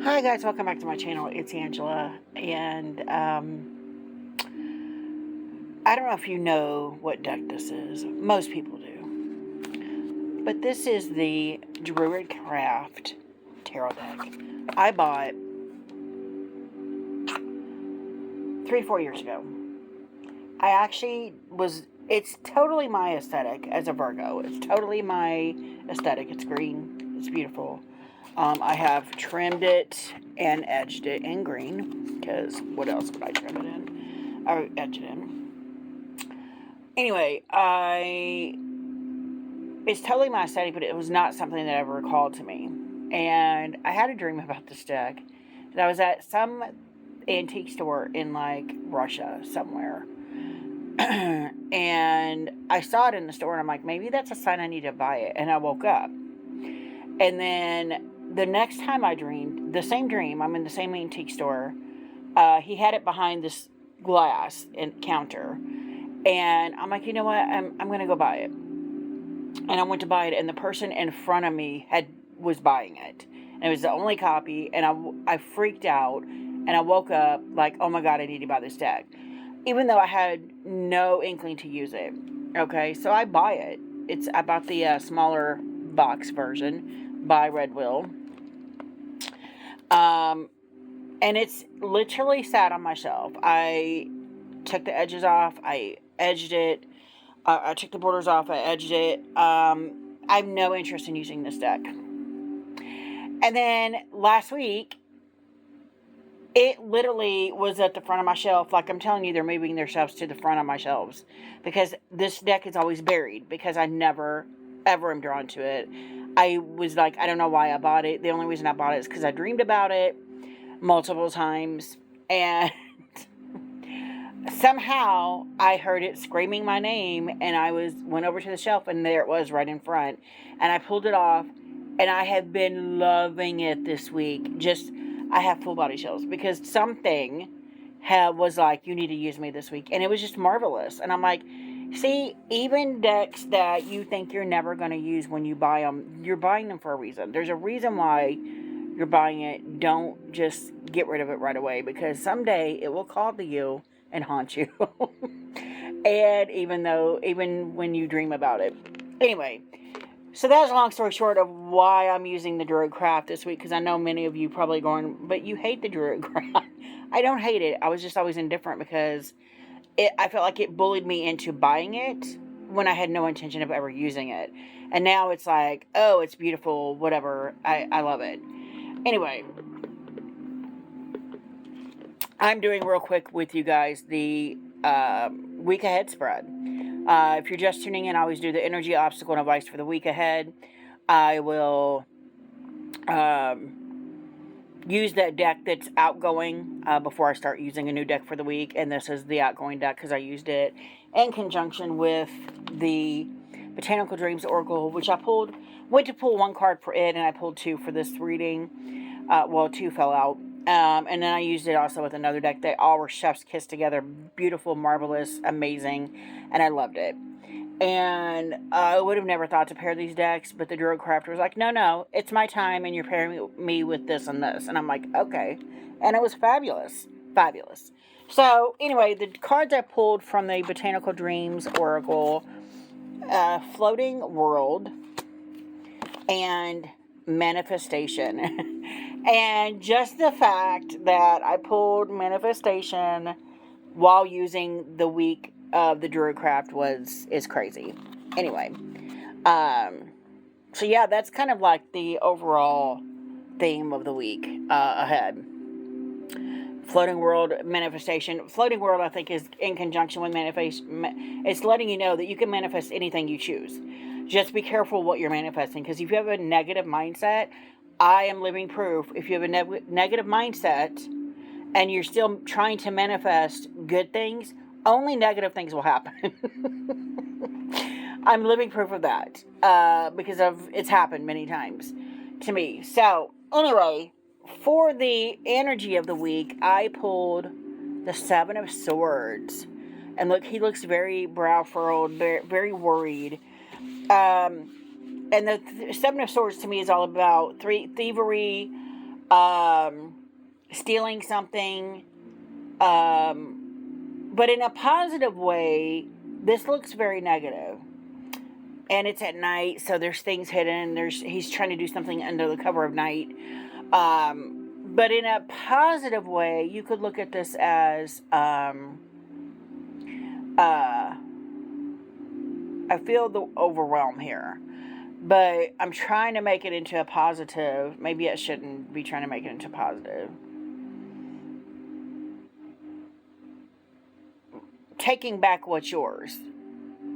Hi guys, welcome back to my channel. It's Angela, and I don't know if you know what deck this is. Most people do, but this is the Druidcraft Tarot deck. I bought 3-4 years ago. I actually was. It's totally my aesthetic as a Virgo. It's totally my aesthetic. It's green. It's beautiful. I have trimmed it and edged it in green, because what else would I trim it in? Or edge it in. Anyway, it's totally my aesthetic, but it was not something that ever called to me. And I had a dream about this deck. And I was at some antique store in like Russia somewhere. And I saw it in the store and I'm like, maybe that's a sign I need to buy it. And I woke up. And then the next time I dreamed, the same dream, I'm in the same antique store. He had it behind this glass and counter. And I'm like, you know what? I'm going to go buy it. And I went to buy it, and the person in front of me was buying it. And it was the only copy, and I freaked out, and I woke up like, oh my God, I need to buy this deck. Even though I had no inkling to use it. Okay, so I buy it. I bought the smaller box version by Red Will. And it's literally sat on my shelf. I took the edges off. I edged it. I took the borders off. I edged it. I have no interest in using this deck. And then last week, it literally was at the front of my shelf. Like I'm telling you, they're moving their shelves to the front of my shelves. Because this deck is always buried. Because I never, ever am drawn to it. I was like, I don't know why I bought it. The only reason I bought it is because I dreamed about it multiple times, and somehow I heard it screaming my name, and I went over to the shelf, and there it was right in front, and I pulled it off, and I have been loving it this week. I have full body chills because something was like, you need to use me this week, and it was just marvelous. And I'm like, see, even decks that you think you're never going to use, when you buy them, you're buying them for a reason. There's a reason why you're buying it. Don't just get rid of it right away, because someday it will call to you and haunt you. And even when you dream about it. Anyway, so that's a long story short of why I'm using the Druidcraft this week, because I know many of you probably going, but you hate the Druidcraft. I don't hate it. I was just always indifferent because I felt like it bullied me into buying it when I had no intention of ever using it. And now it's like, oh, it's beautiful, whatever. I love it. Anyway, I'm doing real quick with you guys the week ahead spread. If you're just tuning in, I always do the energy, obstacle, and advice for the week ahead. I will use that deck that's outgoing before I start using a new deck for the week. And this is the outgoing deck because I used it in conjunction with the Botanical Dreams Oracle, which I went to pull one card for it, and I pulled two for this reading. Two fell out. And then I used it also with another deck. They all were chef's kiss together. Beautiful, marvelous, amazing. And I loved it. And I would have never thought to pair these decks, but the Druidcraft was like, no, it's my time, and you're pairing me with this and this. And I'm like, okay. And it was fabulous. Fabulous. So, anyway, the cards I pulled from the Botanical Dreams Oracle, Floating World, and Manifestation. And just the fact that I pulled Manifestation while using the week of the Druidcraft is crazy. Anyway, so yeah, that's kind of like the overall theme of the week ahead. Floating World, Manifestation. Floating World, I think, is in conjunction with Manifestation. It's letting you know that you can manifest anything you choose. Just be careful what you're manifesting, because if you have a negative mindset, I am living proof. If you have a negative mindset and you're still trying to manifest good things, only negative things will happen. I'm living proof of that because it's happened many times to me. So, anyway, for the energy of the week, I pulled the Seven of Swords. And look, he looks very brow furrowed, very, very worried. And the Seven of Swords to me is all about thievery, stealing something, but in a positive way. This looks very negative, and it's at night, so there's things hidden. He's trying to do something under the cover of night. But in a positive way, you could look at this as I feel the overwhelm here, but I'm trying to make it into a positive. Maybe I shouldn't be trying to make it into positive. Taking back what's yours.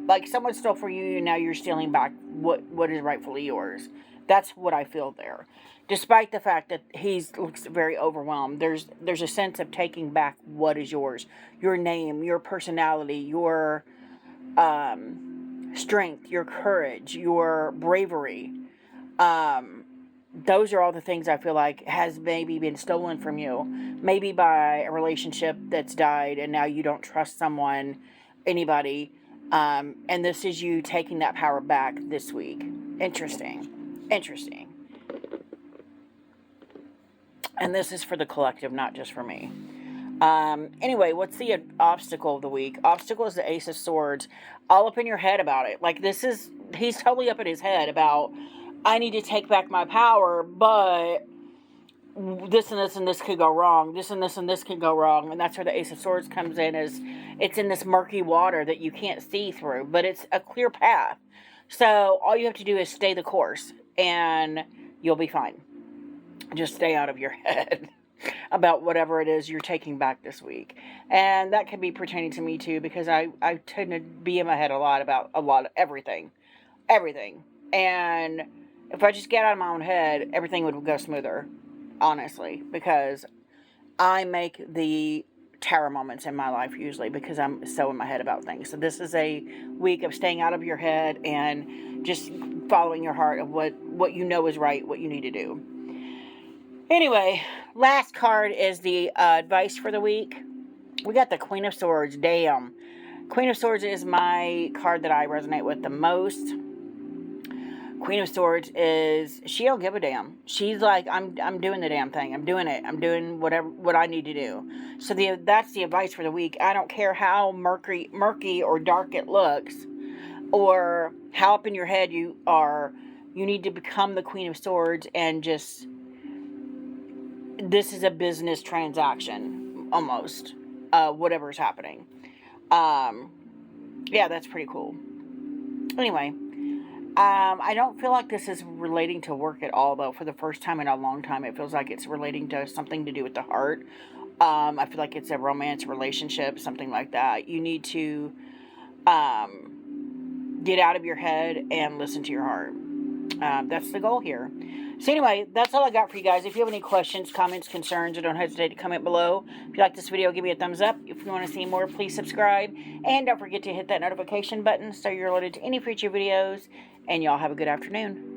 Like someone stole from you, and now you're stealing back what is rightfully yours. That's what I feel there. Despite the fact that he looks very overwhelmed, there's a sense of taking back what is yours. Your name, your personality, your strength, your courage, your bravery. Those are all the things I feel like has maybe been stolen from you. Maybe by a relationship that's died, and now you don't trust someone, anybody. And this is you taking that power back this week. Interesting. And this is for the collective, not just for me. Anyway, what's the obstacle of the week? Obstacle is the Ace of Swords. All up in your head about it. Like he's totally up in his head about, I need to take back my power, but this and this and this could go wrong. This and this and this could go wrong. And that's where the Ace of Swords comes in, is it's in this murky water that you can't see through, but it's a clear path. So all you have to do is stay the course, and you'll be fine. Just stay out of your head about whatever it is you're taking back this week. And that could be pertaining to me too, because I tend to be in my head a lot about everything. And if I just get out of my own head, everything would go smoother, honestly, because I make the terror moments in my life usually because I'm so in my head about things. So this is a week of staying out of your head and just following your heart of what you know is right, what you need to do. Anyway, last card is the advice for the week. We got the Queen of Swords. Damn. Queen of Swords is my card that I resonate with the most. Queen of Swords she don't give a damn. She's like, I'm doing the damn thing. I'm doing it. I'm doing what I need to do. So that's the advice for the week. I don't care how murky or dark it looks, or how up in your head you are. You need to become the Queen of Swords and just, this is a business transaction, almost, whatever's happening. Yeah, that's pretty cool. Anyway, I don't feel like this is relating to work at all, though. For the first time in a long time, it feels like it's relating to something to do with the heart. I feel like it's a romance relationship, something like that. You need to get out of your head and listen to your heart. That's the goal here. So anyway, that's all I got for you guys. If you have any questions, comments, concerns, don't hesitate to comment below. If you like this video, give me a thumbs up. If you want to see more, please subscribe. And don't forget to hit that notification button so you're alerted to any future videos. And y'all have a good afternoon.